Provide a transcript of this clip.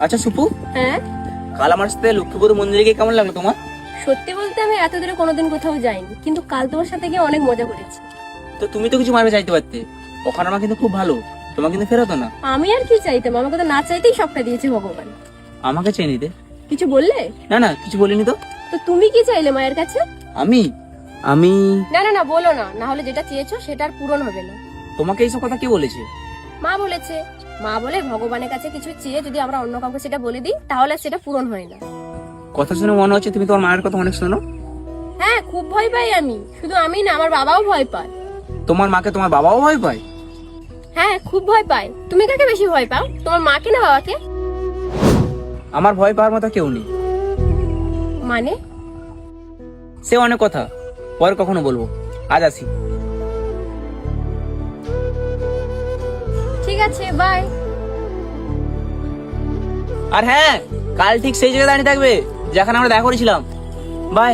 আচ্ছা সুপু, হ্যাঁ, কাল আমার সাথে লক্ষ্মীপুর মন্দিরে গিয়ে কেমন লাগলো তোমার? সত্যি বলতে আমি এত দূরে কোনোদিন কোথাও যাইনি, কিন্তু কাল তোমার সাথে গিয়ে অনেক মজা করেছি। তো তুমি তো কিছু মারবে চাইতে পারতে, ওখানে আমার কিন্তু খুব ভালো, তোমার কিন্তু ফেরতো না। আমি আর কি চাইতাম, আমাকে তো না চাইতেই সবটা দিয়েছে ভগবান। আমাকে চেয়ে নিতে। কিছু বললে? না না, কিছু বলিনি তো। তো তুমি কি চাইলে মায়ের কাছে? আমি আমি না না না, বলো না, না হলে যেটা চেয়েছো সেটা আর পূরণ হবে না। তোমাকে এইসব কথা কে বলেছে? মা বলেছে। মা বলে ভগবানের কাছে কিছু চেয়ে যদি আমরা অন্য কাউকে সেটা বলে দিই তাহলে আর সেটা পূরণ হয় না। কথা শুনে মনে হচ্ছে তুমি তোমার মায়ের কথা অনেক শোনো। হ্যাঁ, খুব ভয় পাই আমি। শুধু আমি না, আমার বাবাও ভয় পায়। তোমার মাকে তোমার বাবাও ভয় পায়? হ্যাঁ, খুব ভয় পায়। তুমি কাকে বেশি ভয় পাও, তোমার মাকে না বাবাকে? আমার ভয় পাওয়ার মতো কেউ নেই। মানে? সে অনেক কথা, পরে কখনো বলবো, আজ আসি। ঠিক আছে, বাই। আর হ্যাঁ, কাল ঠিক সেই জায়গায় দাঁড়িয়ে থাকবে যেখানে আমরা দেখা করেছিলাম। বাই।